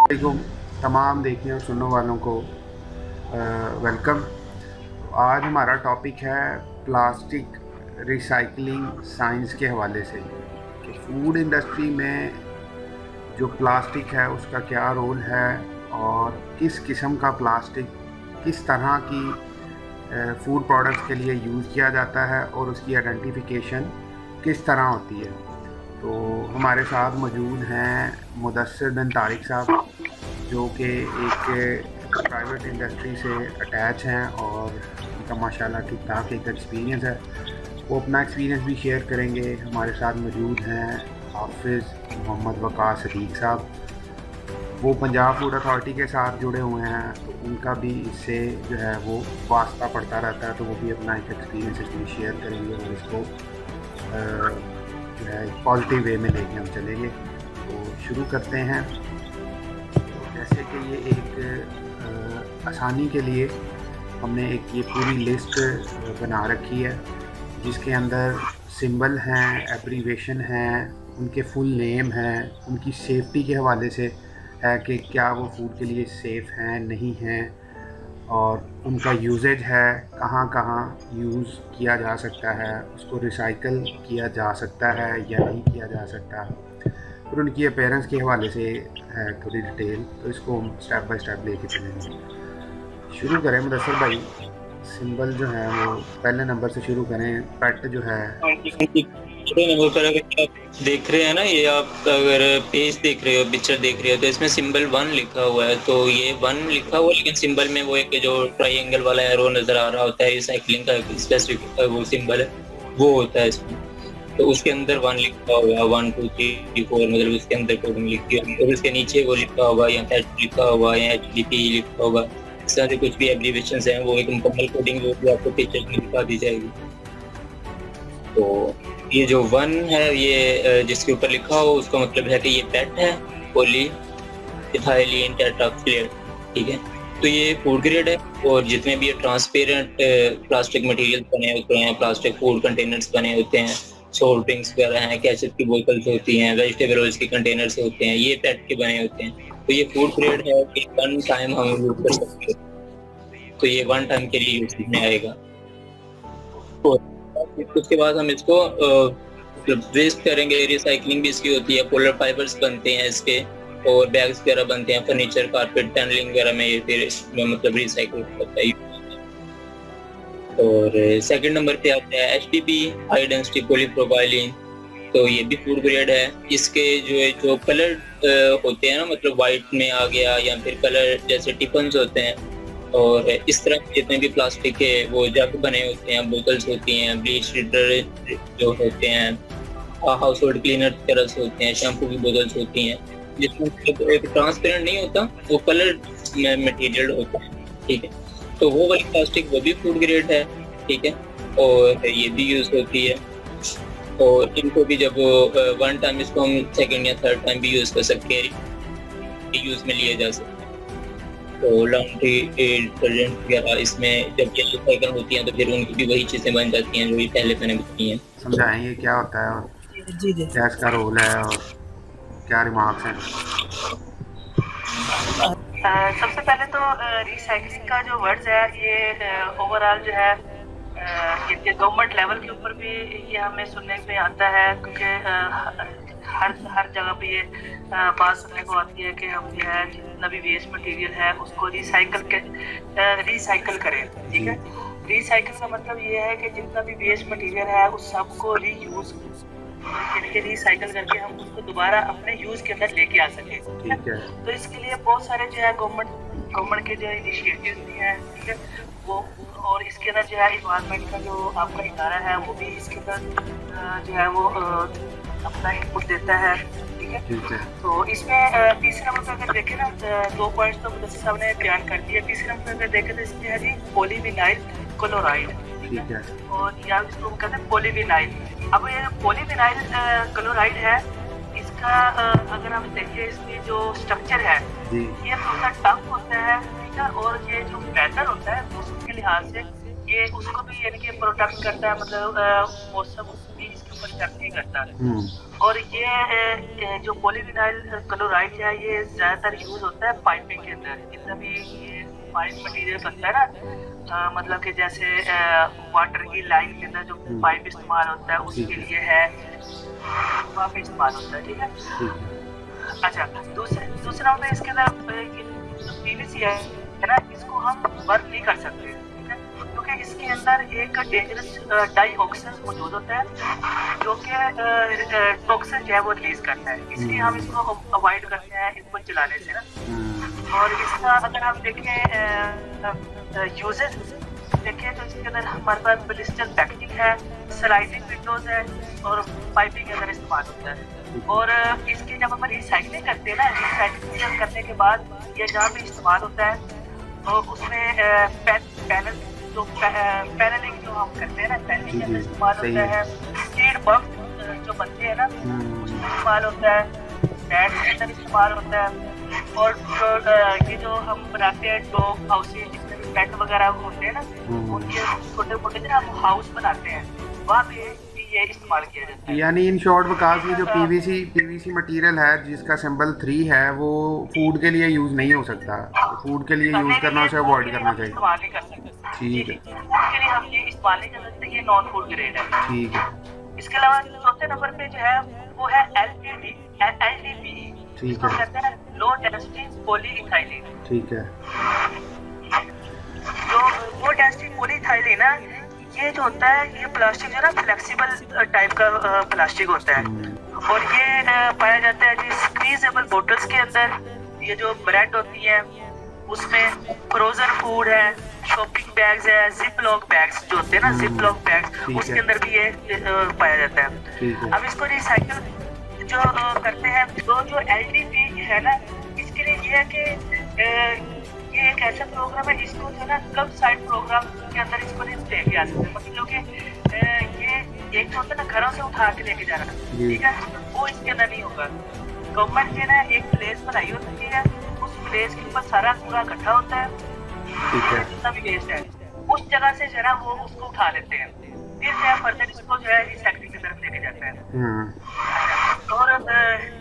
वालेकुम तमाम देखने और सुनने वालों को वेलकम। आज हमारा टॉपिक है प्लास्टिक रिसाइकलिंग साइंस के हवाले से कि फूड इंडस्ट्री में जो प्लास्टिक है उसका क्या रोल है और किस किस्म का प्लास्टिक किस तरह की फूड प्रोडक्ट्स के लिए यूज़ किया जाता है और उसकी आइडेंटिफिकेशन किस तरह होती है। तो हमारे साथ मौजूद हैं मुदस्सिर बिन तारिक साहब, जो कि एक प्राइवेट इंडस्ट्री से अटैच हैं और उनका माशाल्लाह ठीक ठाक एक एक्सपीरियंस है। वो अपना एक्सपीरियंस भी शेयर करेंगे। हमारे साथ मौजूद हैं हाफिज़ मोहम्मद वक़ास सदीक़ साहब, वो पंजाब फूड अथॉरिटी के साथ जुड़े हुए हैं, तो उनका भी इससे जो है वो वास्ता पड़ता रहता है, तो वो भी अपना एक एक्सपीरियंस इसमें शेयर करेंगे और इसको जो है पॉजिटिव वे में लेके हम चलेंगे। तो शुरू करते हैं। जैसे कि ये एक आसानी के लिए हमने एक ये पूरी लिस्ट बना रखी है जिसके अंदर सिंबल हैं, एब्रीवेशन हैं, उनके फुल नेम हैं, उनकी सेफ्टी के हवाले से है कि क्या वो फूड के लिए सेफ़ हैं नहीं हैं, और उनका यूजेज है, कहाँ कहाँ यूज़ किया जा सकता है, उसको रिसाइकल किया जा सकता है या नहीं किया जा सकता, और उनकी अपीयरेंस के हवाले से है थोड़ी डिटेल। तो इसको हम स्टेप बाय स्टेप लेके चलेंगे। शुरू करें मुदस्सिर भाई, सिंबल जो है वो पहले नंबर से शुरू करें। पेट जो है नंबर पर अगर आप देख रहे हैं ना, ये आप अगर पेज देख रहे हो, पिक्चर देख रहे हो, तो इसमें सिंबल 1 लिखा हुआ है। तो ये 1 लिखा हुआ है, लेकिन सिंबल में वो एक जो ट्रायंगल वाला एरो नजर आ रहा होता है, रिसाइकलिंग का स्पेसिफिक वो सिंबल है, वो होता है इसमें। तो उसके अंदर 1 लिखा हुआ है, 1 2 3 4, मतलब उसके अंदर कोडिंग लिखी है, और उसके नीचे वो लिखा होगा या पैच लिखा होगा या HDP लिखा होगा। इस तरह से कुछ भी एब्रीविएशंस हैं, वो एक मुकम्मल कोडिंग वो भी आपको पिक्चर में दिखा दी जाएगी। तो ये जो 1 है, ये जिसके ऊपर लिखा हो उसका मतलब है कि ये पेट है, पॉली इथाइलिन टेट्राफ्लेट, ठीक है। तो ये फूड ग्रेड है, और जितने भी ये ट्रांसपेरेंट प्लास्टिक मटेरियल बने होते हैं, प्लास्टिक फूड कंटेनर्स बने होते हैं, सॉफ्ट ड्रिंक्स वगैरह हैं, केचप की बोतल्स होती हैं, वेजिटेबल ऑयल्स के कंटेनर्स होते हैं, ये पेट के बने होते हैं। तो ये फूड ग्रेड है कि 1 टाइम हम यूज कर सकते हैं, तो ये 1 टाइम के लिए यूज में आएगा। तो उसके बाद हम इसको मतलब वेस्ट करेंगे, रिसाइकलिंग भी इसकी होती है, पोलर फाइबर्स बनते हैं इसके, और बैग्स वगैरह बनते हैं, फर्नीचर, कारपेट, पैनलिंग वगैरह में ये फिर इसमें मतलब रिसाइकल होता है। और सेकंड नंबर पे आता है HDP, हाई डेंसिटी पॉलीप्रोपाइलीन। तो ये भी फूड ग्रेड है। इसके जो कलर होते हैं ना, मतलब वाइट में आ गया, या फिर कलर जैसे टिफन्स होते हैं, और इस तरह के जितने भी प्लास्टिक के वो जग बने होते हैं, बोतल्स होती हैं, ब्लीच डिटर्जेंट जो होते हैं, हाउस होल्ड क्लीनर तरह से होते हैं, शैम्पू की बोतल्स होती हैं, जिसमें एक ट्रांसपेरेंट नहीं होता, वो कलर मटेरियल होता है, ठीक है। तो वो वाली प्लास्टिक वो भी फूड ग्रेड है, ठीक है, और ये भी यूज होती है। और इनको भी जब 1 टाइम इसको हम सेकंड या थर्ड टाइम भी यूज कर सकते हैं, यूज में लिए जा सकते हैं। तो लॉन्ड्री डिटर्जेंट वगैरह इसमें जब ये रिसाइकल होती हैं, तो फिर उनकी भी वही चीज़ें बन जाती हैं जो ये पहले मैंने बताई हैं। समझाएंगे क्या होता है और जी जी क्या इसका रोल है और क्या रिमार्क्स हैं। सबसे पहले तो रिसाइकलिंग का जो वर्ड्स है, ये ओवरऑल जो है ये गवर्नमेंट लेवल के ऊपर भी ये हमें सुनने में आता है, क्योंकि हर जगह पे ये बात सुनने को आती है कि हम जो है जितना भी वेस्ट मटेरियल है उसको रिसाइकल करें, ठीक है। रिसाइकल का मतलब ये है कि जितना भी वेस्ट मटेरियल है उस सबको रीयूज यानी कि रिसाइकल करके हम उसको दोबारा अपने यूज के अंदर लेके आ सके, ठीक है। तो इसके लिए बहुत सारे जो है गवर्नमेंट के जो इनिशिएटिव्स भी हैं, ठीक है, वो, और इसके अंदर जो है इन्वायरमेंट का जो आपका इदारा है वो भी इसके अंदर जो है वो अपना इनपुट देता है, ठीक है। तो इसमें तीसरे नंबर पर अगर देखें ना, 2 पॉइंट्स तो मुदस्सिर साहब ने बयान कर दिया। तीसरे नंबर पर अगर देखें तो इसमें है जी पॉलीविनाइल क्लोराइड, ठीक है, और या इसको कहते हैं पॉलीविनाइल। अब ये पॉलीविनाइल क्लोराइड है, इसका अगर हम देखें इसमें जो स्ट्रक्चर है ये थोड़ा टफ होता है, ठीक है, और ये जो पैटर्न होता है मौसम के लिहाज से ये उसको भी यानी कि प्रोटेक्ट करता है, मतलब मौसम भी इसके ऊपर इफेक्ट नहीं करता। हम्म, और ये जो पॉलीविनाइल क्लोराइड है ये ज्यादातर यूज होता है पाइपिंग के अंदर। जितना भी ये पाइप मटेरियल बनता है ना, मतलब कि जैसे वाटर की लाइन के अंदर जो पाइप इस्तेमाल होता है उसके लिए है, वहाँ पे इस्तेमाल होता है। ठीक है। ठीक है। अच्छा, दूसरा होता है इसके अंदर पीवीसी है ना, इसको हम बर्न नहीं कर सकते, ठीक है, क्योंकि इसके अंदर एक डेंजरस डाइऑक्सिन मौजूद होता है जो कि टॉक्सिन जो है वो रिलीज करता है, इसलिए हम इसको अवॉइड करते हैं इसको चलाने से ना। और इसका अगर हम देखें यूजेज देखें तो इसके अंदर हमारे पास ब्लिस्टर पैकेजिंग है, स्लाइडिंग विंडोज है और पाइपिंग के अंदर इस्तेमाल होता है। और इसकी जब हम रिसाइकलिंग करते हैं ना, रिसाइकलिंग करने के बाद ये जहाँ भी इस्तेमाल होता है तो उसमें पैनल जो पैनलिंग जो हम करते हैं ना, पैनलिंग के अंदर इस्तेमाल होता है, स्टील बम्प जो बनते हैं ना उसमें इस्तेमाल होता है, बैट के अंदर इस्तेमाल होता है। और ये जो हम बनाते हैं डॉग हाउसेज जिसमें भी पेट वगैरह होते हैं ना, उनके छोटे मोटे जो हम हाउस बनाते हैं वहाँ पे ये इस्तेमाल किया जाता है। यानी इन शॉर्ट वकास की जो पीवीसी मटेरियल है जिसका सिंबल 3 है वो फूड के लिए यूज़ नहीं हो सकता, फूड के लिए यूज़ करना उसे अवॉइड करना चाहिए। इस्तेमाल नहीं कर सकते। ठीक है। उसके लिए हम ये इस्तेमाल नहीं कर सकते, ये नॉन फूड ग्रेड है। ठीक है। इसके अलावा चौथे नंबर पे जो है वो है LDPE, ठीक इसको है। कहते हैं लो डेंसिटी पॉलीइथाइलीन। ठीक है। जो लो डेंसिटी पॉलीइथाइलीन है ये जो होता है ये प्लास्टिक जो ना फ्लेक्सिबल टाइप का प्लास्टिक होता है और ये पाया जाता है जी स्क्वीजेबल बोटल्स के अंदर। ये जो ब्रेड होती है उसमें, फ्रोजन फूड है, शॉपिंग बैग्स है, जिप लॉक बैग्स जो होते हैं ना, जिप लॉक बैग्स उसके अंदर भी ये पाया जाता है। अब इसको रिसाइकिल जो करते हैं तो जो LDP है ना, इसके लिए ये है कि ये एक ऐसा प्रोग्राम है जिसको जो ना कब साइड प्रोग्राम के अंदर इसको लेके आ सकते हैं। मतलब कि ये एक होता है ना घरों से उठा के लेके जाना, ठीक है, वो इसके अंदर नहीं होगा। गवर्नमेंट ने ना एक प्लेस बनाई होती है, उस प्लेस के ऊपर सारा कूड़ा इकट्ठा होता है, जितना भी वेस्ट है उस जगह से जो है वो उसको उठा लेते हैं, फिर जो है फर्दर इसको जो है रिसाइकलिंग की तरफ लेके जाते हैं। और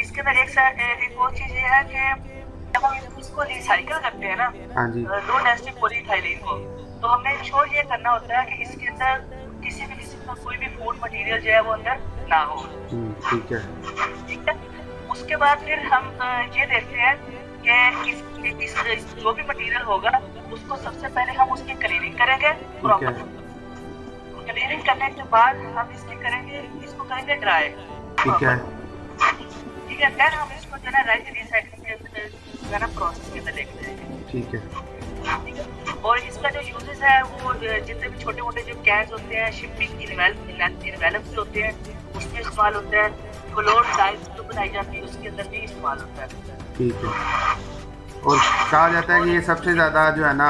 इसके अंदर एक और चीज ये है कि जब हम इसको रिसाइकिल करते हैं ना, लो डेंसिटी पॉलीइथाइलीन को, तो हमें इंश्योर ये करना होता है कि इसके अंदर किसी भी किस्म का कोई भी फूड मटेरियल जो है वो अंदर ना हो। ठीक है। ठीक है। उसके बाद फिर हम ये देखते हैं कि इस जो भी मटेरियल होगा उसको सबसे पहले हम उसकी क्लीनिंग करेंगे प्रॉपर। क्लीनिंग करने के बाद हम इसको करेंगे ड्राई। ठीक है। ठीक है। फिर हम इसको जो है रिसाइकलिंग के अंदर प्रोसेस के अंदर लेके जाएंगे। ठीक है। ठीक है। और इसका जो यूजेस है वो जितने भी छोटे मोटे जो कैंस होते हैं, शिपिंग इन्वेलप्स होते हैं उसमें इस्तेमाल होता है, फ्लोर टाइल्स जो बनाई जाती है उसके अंदर भी इस्तेमाल होता है। ठीक है। और कहा जाता है कि ये सबसे ज़्यादा जो है ना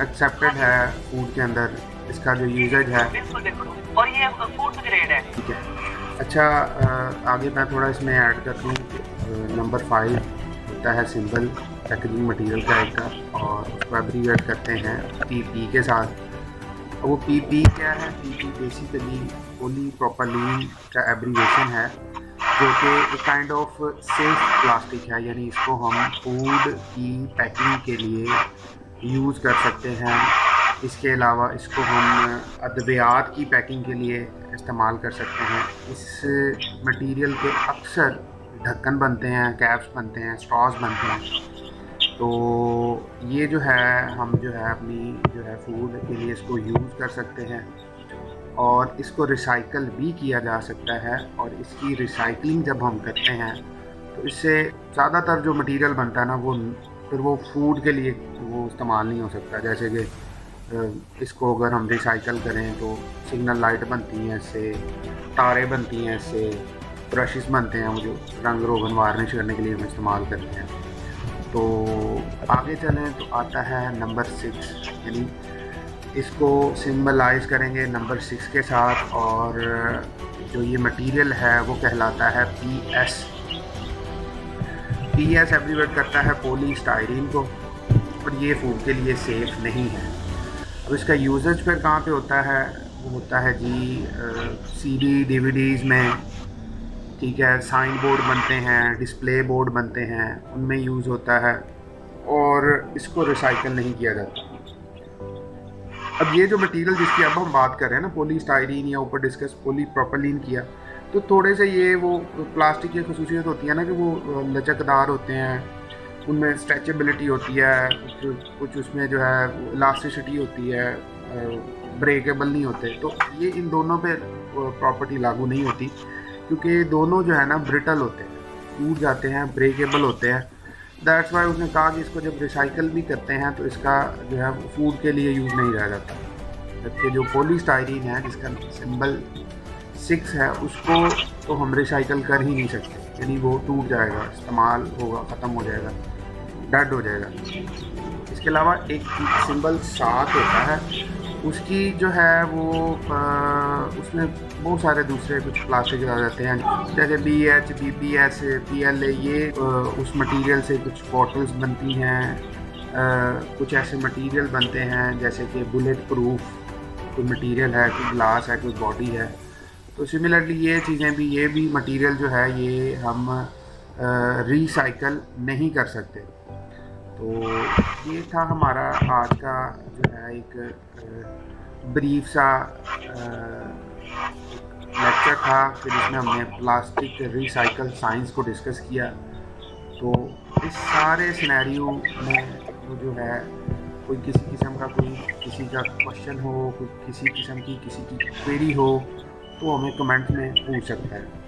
एक्सेप्टेड है फूड के अंदर, इसका जो यूजेज है। बिल्कुल बिल्कुल। और ये फूड ग्रेड है। ठीक है। अच्छा, आगे मैं थोड़ा इसमें ऐड कर दूँ। नंबर 5 होता है सिंबल पैकेजिंग मटेरियल का एक का, और उसको एब्रीवेट करते हैं PP के साथ। वो PP क्या है? PP बेसिकली पॉलीप्रोपिलीन का एब्रीवेशन है जो कि एक काइंड ऑफ सेफ प्लास्टिक है, यानी इसको हम फूड की पैकिंग के लिए यूज़ कर सकते हैं। इसके अलावा इसको हम अद्वियात की पैकिंग के लिए इस्तेमाल कर सकते हैं। इस मटेरियल के अक्सर ढक्कन बनते हैं, कैप्स बनते हैं, स्ट्रॉज बनते हैं। तो ये जो है हम जो है अपनी जो है फूड के लिए इसको यूज़ कर सकते हैं और इसको रिसाइकल भी किया जा सकता है। और इसकी रिसाइकलिंग जब हम करते हैं तो इससे ज़्यादातर जो मटेरियल बनता है ना वो फिर वो फूड के लिए वो इस्तेमाल नहीं हो सकता। जैसे कि इसको अगर हम रिसाइकल करें तो सिग्नल लाइट बनती हैं इससे, तारे बनती हैं इससे, ब्रशेस बनते हैं वो जो रंग रोगन वार्निश करने के लिए हम इस्तेमाल करते हैं। तो आगे चलें तो आता है नंबर 6, यानी इसको सिंबलाइज करेंगे नंबर 6 के साथ। और जो ये मटेरियल है वो कहलाता है PS। PS एब्रीवेट करता है पॉलीस्टाइरीन को, और ये फूड के लिए सेफ़ नहीं है। अब इसका यूजेज फिर कहाँ पे होता है? वो होता है जी सीडी डीवीडीज़ में, ठीक है, साइन बोर्ड बनते हैं, डिस्प्ले बोर्ड बनते हैं, उनमें यूज़ होता है और इसको रिसाइकल नहीं किया जाता। अब ये जो मटेरियल जिसकी अब हम बात कर रहे हैं ना, पॉलीस्टाइरीन या ऊपर डिस्कस पॉलीप्रोपिलीन किया, तो थोड़े से ये वो प्लास्टिक की खसूसियत होती है ना कि वो लचकदार होते हैं, उनमें स्ट्रेचेबिलिटी होती है, कुछ उसमें जो है इलास्टिसिटी होती है, ब्रेकेबल नहीं होते। तो ये इन दोनों पे प्रॉपर्टी लागू नहीं होती, क्योंकि दोनों जो है ना ब्रिटल होते हैं, टूट जाते हैं, ब्रेकेबल होते हैं। दैट्स वाई उसने कहा कि इसको जब रिसाइकल भी करते हैं तो इसका जो है फूड के लिए यूज़ नहीं रह जाता। जबकि जो पॉलीस्टाइरीन है जिसका सिंबल 6 है, उसको तो हम रिसाइकल कर ही नहीं सकते, यानी वो टूट जाएगा, इस्तेमाल होगा, ख़त्म हो जाएगा, डेड हो जाएगा। इसके अलावा एक सिंबल 7 होता है, उसकी जो है वो उसमें बहुत सारे दूसरे कुछ प्लास्टिक आ जाते हैं, जैसे BH, BPS, PLA, ये उस मटेरियल से कुछ बॉटल्स बनती हैं, कुछ ऐसे मटेरियल बनते हैं जैसे कि बुलेट प्रूफ कोई मटेरियल है, कोई ग्लास है, कोई बॉडी है। तो सिमिलरली ये चीज़ें भी, ये भी मटेरियल जो है ये हम रिसाइकल नहीं कर सकते। तो ये था हमारा आज का जो है एक ब्रीफ सा लेक्चर था कि जिसमें हमने प्लास्टिक रिसाइकल साइंस को डिस्कस किया। तो इस सारे सिनेरियो में वो जो है कोई किसी किस्म का किसी का क्वेश्चन हो, कोई किसी किस्म की किसी की क्वेरी हो, तो हमें कमेंट में पूछ सकता है।